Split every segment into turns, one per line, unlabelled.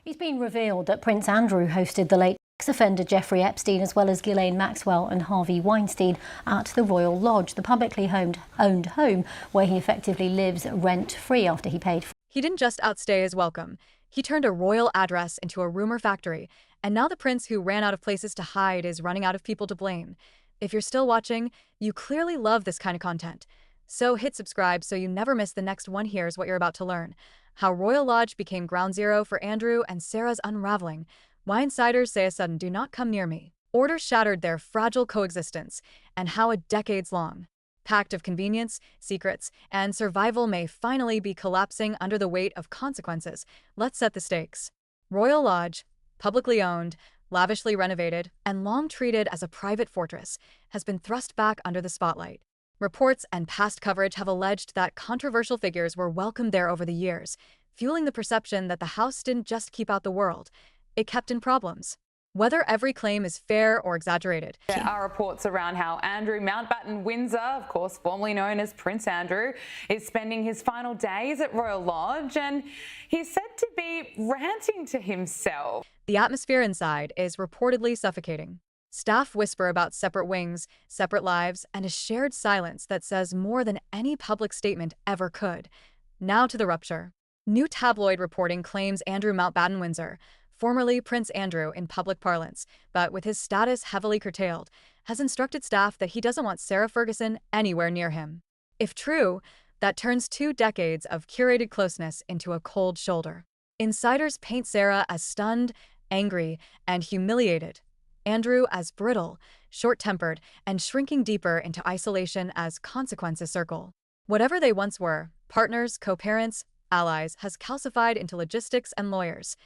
It's been revealed that Prince Andrew hosted the late ex-offender Jeffrey Epstein as well as Ghislaine Maxwell and Harvey Weinstein at the Royal Lodge, the publicly owned home where he effectively lives rent-free after he paid for.
He didn't just outstay his welcome. He turned a royal address into a rumor factory, and now the prince who ran out of places to hide is running out of people to blame. If you're still watching, you clearly love this kind of content. So hit subscribe so you never miss the next one. Here's what you're about to learn. How Royal Lodge became ground zero for Andrew and Sarah's unraveling. Why insiders say a sudden "do not come near me" order shattered their fragile coexistence, and how a decades-long pact of convenience, secrets, and survival may finally be collapsing under the weight of consequences. Let's set the stakes. Royal Lodge, publicly owned, lavishly renovated, and long treated as a private fortress, has been thrust back under the spotlight. Reports and past coverage have alleged that controversial figures were welcomed there over the years, fueling the perception that the house didn't just keep out the world, it kept in problems. Whether every claim is fair or exaggerated.
There are reports around how Andrew Mountbatten Windsor, of course formerly known as Prince Andrew, is spending his final days at Royal Lodge, and he's said to be ranting to himself.
The atmosphere inside is reportedly suffocating. Staff whisper about separate wings, separate lives, and a shared silence that says more than any public statement ever could. Now to the rupture. New tabloid reporting claims Andrew Mountbatten Windsor, formerly Prince Andrew in public parlance, but with his status heavily curtailed, has instructed staff that he doesn't want Sarah Ferguson anywhere near him. If true, that turns 2 decades of curated closeness into a cold shoulder. Insiders paint Sarah as stunned, angry, and humiliated. Andrew as brittle, short-tempered, and shrinking deeper into isolation as consequences circle. Whatever they once were, partners, co-parents, allies, has calcified into logistics and lawyers.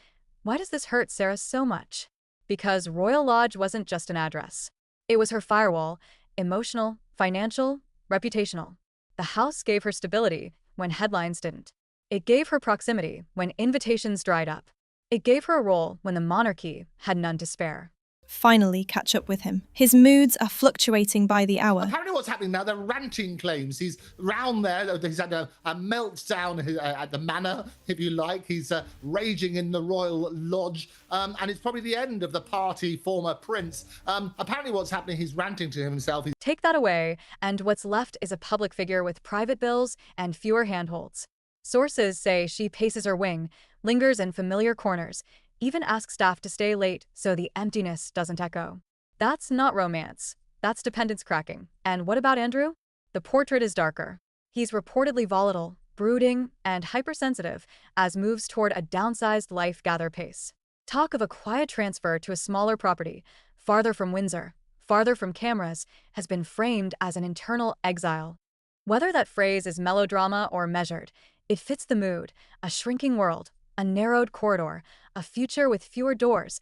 Why does this hurt Sarah so much? Because Royal Lodge wasn't just an address. It was her firewall, emotional, financial, reputational. The house gave her stability when headlines didn't. It gave her proximity when invitations dried up. It gave her a role when the monarchy had none to spare.
Finally catch up with him. His moods are fluctuating by the hour.
Apparently what's happening now, they're ranting claims. He's round there, he's had a meltdown at the manor, if you like. He's raging in the Royal Lodge, and it's probably the end of the party former prince. Apparently what's happening, he's ranting to himself.
Take that away, and what's left is a public figure with private bills and fewer handholds. Sources say she paces her wing, lingers in familiar corners, even asks staff to stay late so the emptiness doesn't echo. That's not romance. That's dependence cracking. And what about Andrew? The portrait is darker. He's reportedly volatile, brooding, and hypersensitive as moves toward a downsized life gather pace. Talk of a quiet transfer to a smaller property, farther from Windsor, farther from cameras, has been framed as an internal exile. Whether that phrase is melodrama or measured, it fits the mood: a shrinking world, a narrowed corridor, a future with fewer doors.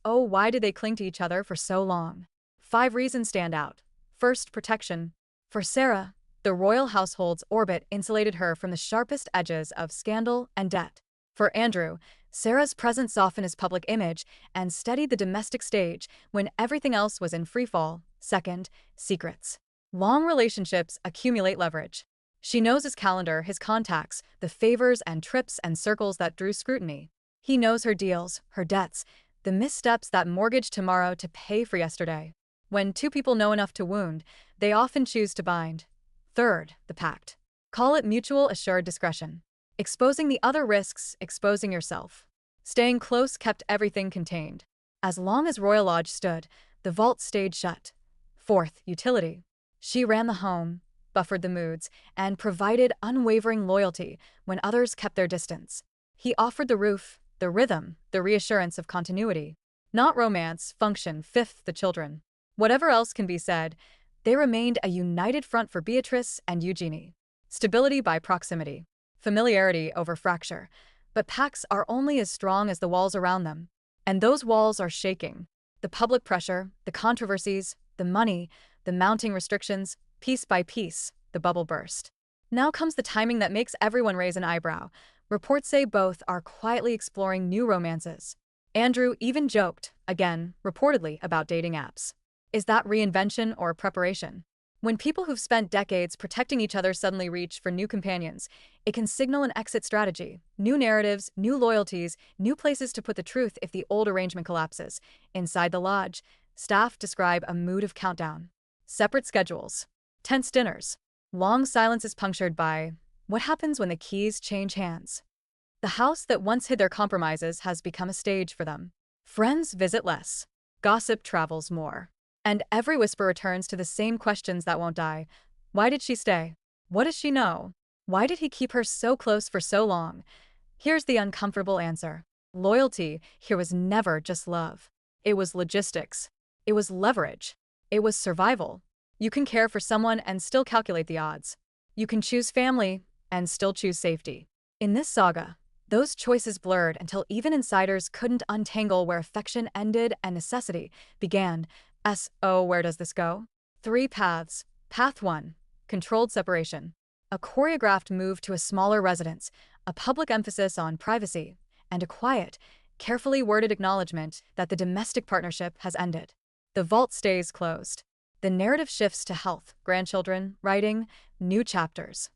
Why did they cling to each other for so long? 5 reasons stand out. First, protection. For Sarah, the royal household's orbit insulated her from the sharpest edges of scandal and debt. For Andrew, Sarah's presence softened his public image and steadied the domestic stage when everything else was in freefall. Second, secrets. Long relationships accumulate leverage. She knows his calendar, his contacts, the favors and trips and circles that drew scrutiny. He knows her deals, her debts, the missteps that mortgage tomorrow to pay for yesterday. When 2 people know enough to wound, they often choose to bind. Third, the pact. Call it mutual assured discretion. Exposing the other risks, exposing yourself. Staying close kept everything contained. As long as Royal Lodge stood, the vault stayed shut. Fourth, utility. She ran the home, buffered the moods, and provided unwavering loyalty when others kept their distance. He offered the roof, the rhythm, the reassurance of continuity. Not romance, function. Fifth, the children. Whatever else can be said, they remained a united front for Beatrice and Eugenie. Stability by proximity. Familiarity over fracture. But pacts are only as strong as the walls around them. And those walls are shaking. The public pressure, the controversies, the money, the mounting restrictions. Piece by piece, the bubble burst. Now comes the timing that makes everyone raise an eyebrow. Reports say both are quietly exploring new romances. Andrew even joked, again, reportedly, about dating apps. Is that reinvention or preparation? When people who've spent decades protecting each other suddenly reach for new companions, it can signal an exit strategy. New narratives, new loyalties, new places to put the truth if the old arrangement collapses. Inside the lodge, staff describe a mood of countdown. Separate schedules, tense dinners, long silences punctured by, what happens when the keys change hands? The house that once hid their compromises has become a stage for them. Friends visit less. Gossip travels more. And every whisper returns to the same questions that won't die. Why did she stay? What does she know? Why did he keep her so close for so long? Here's the uncomfortable answer. Loyalty here was never just love. It was logistics. It was leverage. It was survival. You can care for someone and still calculate the odds. You can choose family and still choose safety. In this saga, those choices blurred until even insiders couldn't untangle where affection ended and necessity began. Where does this go? 3 paths. Path 1. Controlled separation. A choreographed move to a smaller residence, a public emphasis on privacy, and a quiet, carefully worded acknowledgement that the domestic partnership has ended. The vault stays closed. The narrative shifts to health, grandchildren, writing, new chapters.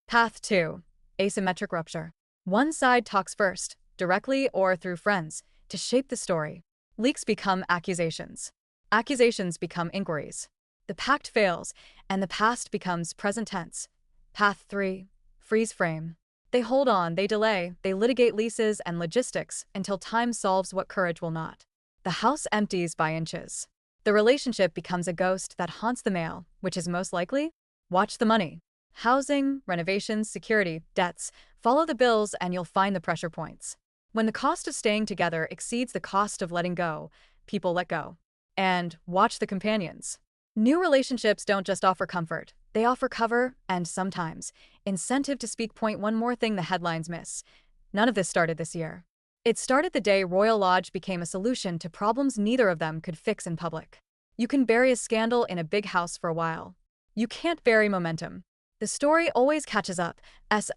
Path 2. Asymmetric rupture. One side talks first, directly or through friends, to shape the story. Leaks become accusations. Accusations become inquiries. The pact fails, and the past becomes present tense. Path 3. Freeze frame. They hold on, they delay, they litigate leases and logistics until time solves what courage will not. The house empties by inches. The relationship becomes a ghost that haunts the male, which is most likely? Watch the money. Housing, renovations, security, debts. Follow the bills and you'll find the pressure points. When the cost of staying together exceeds the cost of letting go, people let go. And watch the companions. New relationships don't just offer comfort, they offer cover and, sometimes, incentive to speak. One more thing the headlines miss. None of this started this year. It started the day Royal Lodge became a solution to problems neither of them could fix in public. You can bury a scandal in a big house for a while. You can't bury momentum. The story always catches up.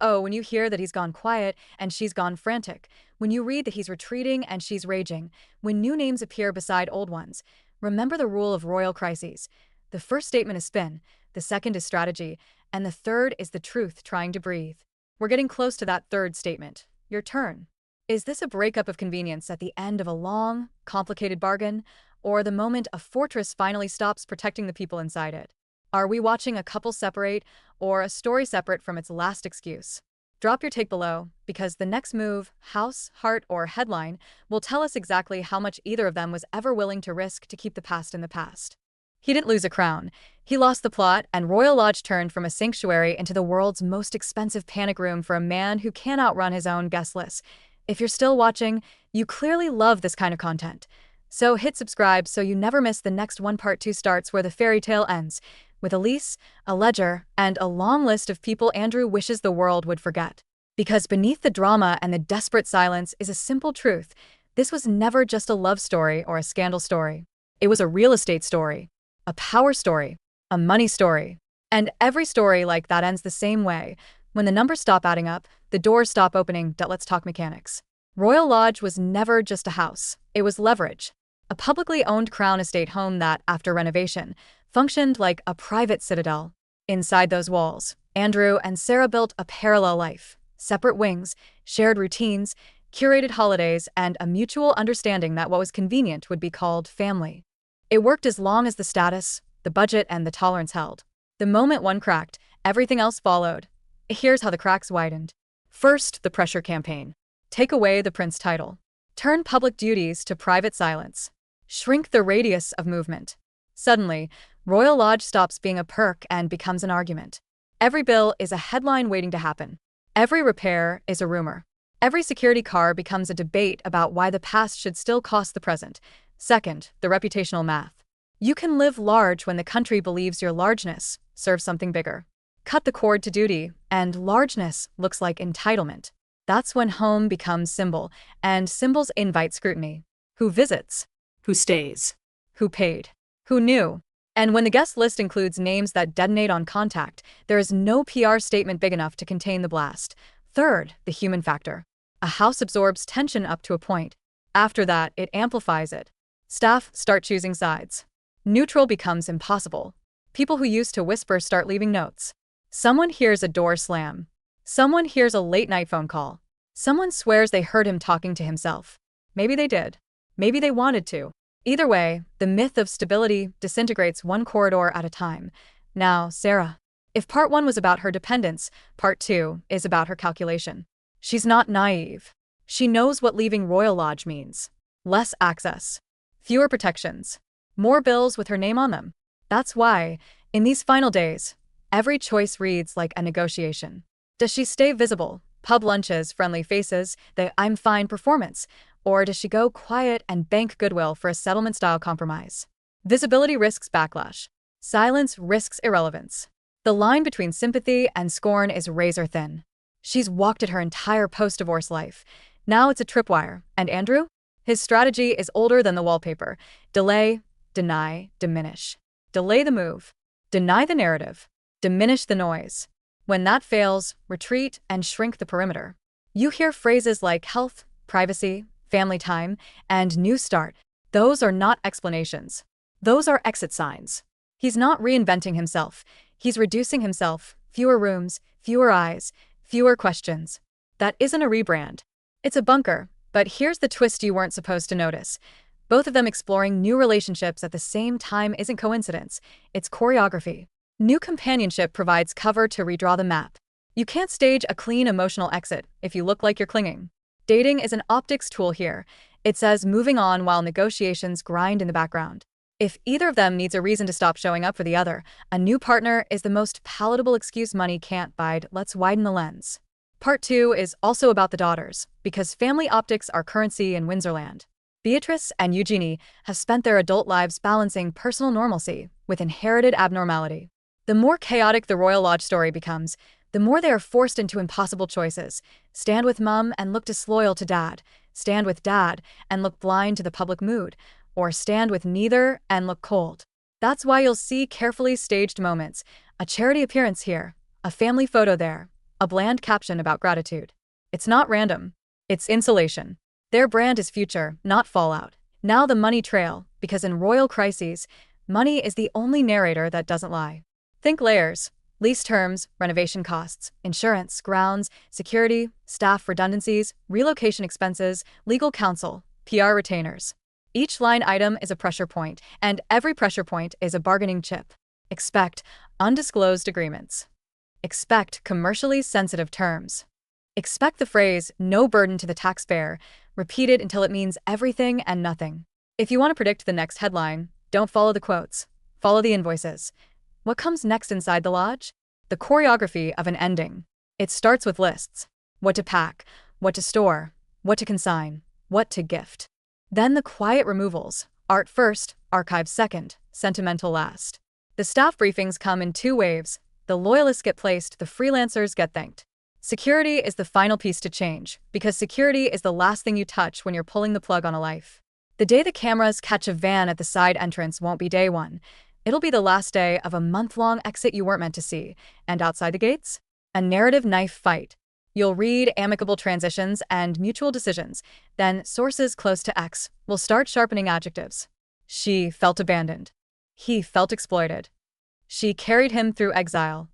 When you hear that he's gone quiet and she's gone frantic, when you read that he's retreating and she's raging, when new names appear beside old ones. Remember the rule of royal crises. The first statement is spin, the second is strategy, and the third is the truth trying to breathe. We're getting close to that third statement. Your turn. Is this a breakup of convenience at the end of a long, complicated bargain, or the moment a fortress finally stops protecting the people inside it? Are we watching a couple separate, or a story separate from its last excuse? Drop your take below, because the next move, house, heart, or headline, will tell us exactly how much either of them was ever willing to risk to keep the past in the past. He didn't lose a crown. He lost the plot, and Royal Lodge turned from a sanctuary into the world's most expensive panic room for a man who can't outrun his own guest list. If you're still watching, you clearly love this kind of content. So hit subscribe so you never miss the next one. Part 2 starts where the fairy tale ends, with a lease, a ledger, and a long list of people Andrew wishes the world would forget. Because beneath the drama and the desperate silence is a simple truth. This was never just a love story or a scandal story. It was a real estate story, a power story, a money story. And every story like that ends the same way. When the numbers stop adding up, the doors stop opening. Let's talk mechanics. Royal Lodge was never just a house. It was leverage. A publicly owned Crown Estate home that, after renovation, functioned like a private citadel. Inside those walls, Andrew and Sarah built a parallel life. Separate wings, shared routines, curated holidays, and a mutual understanding that what was convenient would be called family. It worked as long as the status, the budget, and the tolerance held. The moment one cracked, everything else followed. Here's how the cracks widened. First, the pressure campaign. Take away the prince title. Turn public duties to private silence. Shrink the radius of movement. Suddenly, Royal Lodge stops being a perk and becomes an argument. Every bill is a headline waiting to happen. Every repair is a rumor. Every security car becomes a debate about why the past should still cost the present. Second, the reputational math. You can live large when the country believes your largeness serves something bigger. Cut the cord to duty, and largeness looks like entitlement. That's when home becomes symbol, and symbols invite scrutiny. Who visits? Who stays? Who paid? Who knew? And when the guest list includes names that detonate on contact, there is no PR statement big enough to contain the blast. Third, the human factor. A house absorbs tension up to a point. After that, it amplifies it. Staff start choosing sides. Neutral becomes impossible. People who used to whisper start leaving notes. Someone hears a door slam. Someone hears a late-night phone call. Someone swears they heard him talking to himself. Maybe they did. Maybe they wanted to. Either way, the myth of stability disintegrates one corridor at a time. Now, Sarah. If part 1 was about her dependence, part 2 is about her calculation. She's not naive. She knows what leaving Royal Lodge means. Less access. Fewer protections. More bills with her name on them. That's why, in these final days, every choice reads like a negotiation. Does she stay visible, pub lunches, friendly faces, the I'm fine performance, or does she go quiet and bank goodwill for a settlement-style compromise? Visibility risks backlash. Silence risks irrelevance. The line between sympathy and scorn is razor thin. She's walked it her entire post-divorce life. Now it's a tripwire. And Andrew? His strategy is older than the wallpaper. Delay, deny, diminish. Delay the move. Deny the narrative. Diminish the noise. When that fails, retreat and shrink the perimeter. You hear phrases like health, privacy, family time, and new start. Those are not explanations. Those are exit signs. He's not reinventing himself. He's reducing himself. Fewer rooms, fewer eyes, fewer questions. That isn't a rebrand. It's a bunker. But here's the twist you weren't supposed to notice. Both of them exploring new relationships at the same time isn't coincidence. It's choreography. New companionship provides cover to redraw the map. You can't stage a clean emotional exit if you look like you're clinging. Dating is an optics tool here. It says moving on while negotiations grind in the background. If either of them needs a reason to stop showing up for the other, a new partner is the most palatable excuse money can't buy. Let's widen the lens. Part 2 is also about the daughters, because family optics are currency in Windsorland. Beatrice and Eugenie have spent their adult lives balancing personal normalcy with inherited abnormality. The more chaotic the Royal Lodge story becomes, the more they are forced into impossible choices. Stand with mum and look disloyal to dad. Stand with dad and look blind to the public mood. Or stand with neither and look cold. That's why you'll see carefully staged moments, a charity appearance here, a family photo there, a bland caption about gratitude. It's not random. It's insulation. Their brand is future, not fallout. Now the money trail, because in royal crises, money is the only narrator that doesn't lie. Think layers: lease terms, renovation costs, insurance, grounds, security, staff redundancies, relocation expenses, legal counsel, PR retainers. Each line item is a pressure point, and every pressure point is a bargaining chip. Expect undisclosed agreements. Expect commercially sensitive terms. Expect the phrase, no burden to the taxpayer, repeated until it means everything and nothing. If you want to predict the next headline, don't follow the quotes. Follow the invoices. What comes next inside the lodge? The choreography of an ending. It starts with lists. What to pack, what to store, what to consign, what to gift. Then the quiet removals. Art first, archives second, sentimental last. The staff briefings come in 2 waves. The loyalists get placed, the freelancers get thanked. Security is the final piece to change, because security is the last thing you touch when you're pulling the plug on a life. The day the cameras catch a van at the side entrance won't be day 1. It'll be the last day of a month-long exit you weren't meant to see. And outside the gates? A narrative knife fight. You'll read amicable transitions and mutual decisions. Then sources close to X will start sharpening adjectives. She felt abandoned. He felt exploited. She carried him through exile.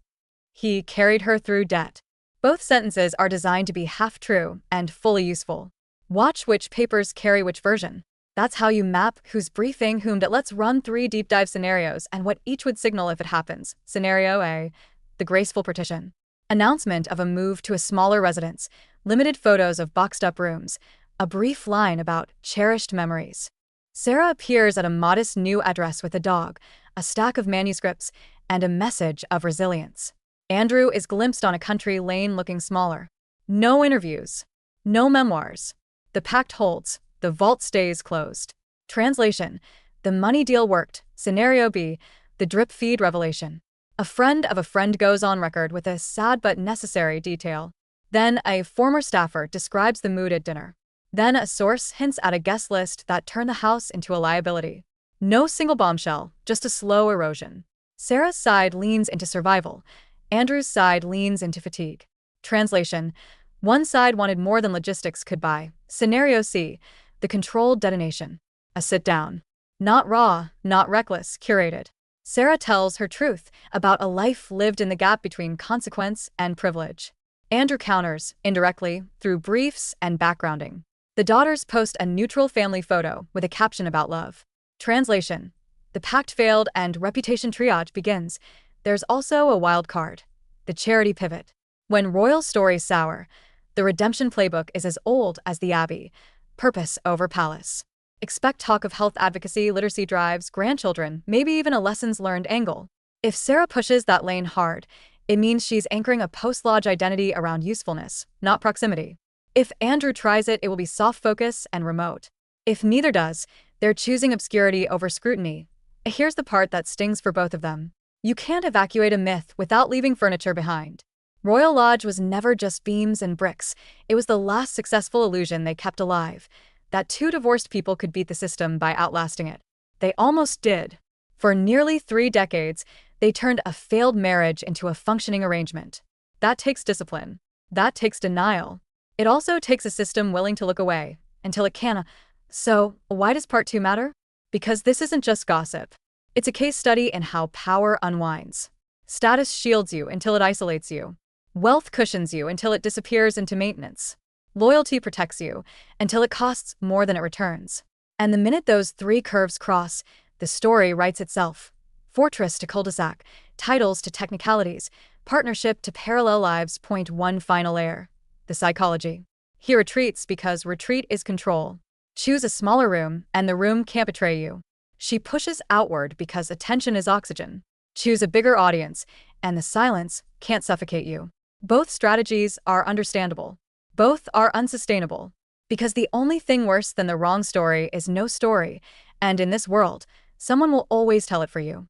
He carried her through debt. Both sentences are designed to be half true and fully useful. Watch which papers carry which version. That's how you map who's briefing whom. Let's run 3 deep dive scenarios and what each would signal if it happens. Scenario A, the graceful partition. Announcement of a move to a smaller residence, limited photos of boxed-up rooms, a brief line about cherished memories. Sarah appears at a modest new address with a dog, a stack of manuscripts, and a message of resilience. Andrew is glimpsed on a country lane looking smaller. No interviews. No memoirs. The pact holds. The vault stays closed. Translation: the money deal worked. Scenario B, the drip feed revelation. A friend of a friend goes on record with a sad but necessary detail. Then a former staffer describes the mood at dinner. Then a source hints at a guest list that turned the house into a liability. No single bombshell, just a slow erosion. Sarah's side leans into survival. Andrew's side leans into fatigue. Translation: one side wanted more than logistics could buy. Scenario C, the controlled detonation. A sit-down. Not raw, not reckless, curated. Sarah tells her truth about a life lived in the gap between consequence and privilege. Andrew counters, indirectly, through briefs and backgrounding. The daughters post a neutral family photo with a caption about love. Translation: the pact failed and reputation triage begins. There's also a wild card: the charity pivot. When royal stories sour, the redemption playbook is as old as the Abbey: purpose over palace. Expect talk of health advocacy, literacy drives, grandchildren, maybe even a lessons learned angle. If Sarah pushes that lane hard, it means she's anchoring a post-lodge identity around usefulness, not proximity. If Andrew tries it, it will be soft focus and remote. If neither does, they're choosing obscurity over scrutiny. Here's the part that stings for both of them. You can't evacuate a myth without leaving furniture behind. Royal Lodge was never just beams and bricks. It was the last successful illusion they kept alive, that two divorced people could beat the system by outlasting it. They almost did. For nearly 3 decades, they turned a failed marriage into a functioning arrangement. That takes discipline. That takes denial. It also takes a system willing to look away until it can. So, why does part 2 matter? Because this isn't just gossip. It's a case study in how power unwinds. Status shields you until it isolates you. Wealth cushions you until it disappears into maintenance. Loyalty protects you until it costs more than it returns. And the minute those 3 curves cross, the story writes itself. Fortress to cul-de-sac, titles to technicalities, partnership to parallel lives. Point 1: final layer: the psychology. He retreats because retreat is control. Choose a smaller room, and the room can't betray you. She pushes outward because attention is oxygen. Choose a bigger audience, and the silence can't suffocate you. Both strategies are understandable. Both are unsustainable. Because the only thing worse than the wrong story is no story, and in this world, someone will always tell it for you.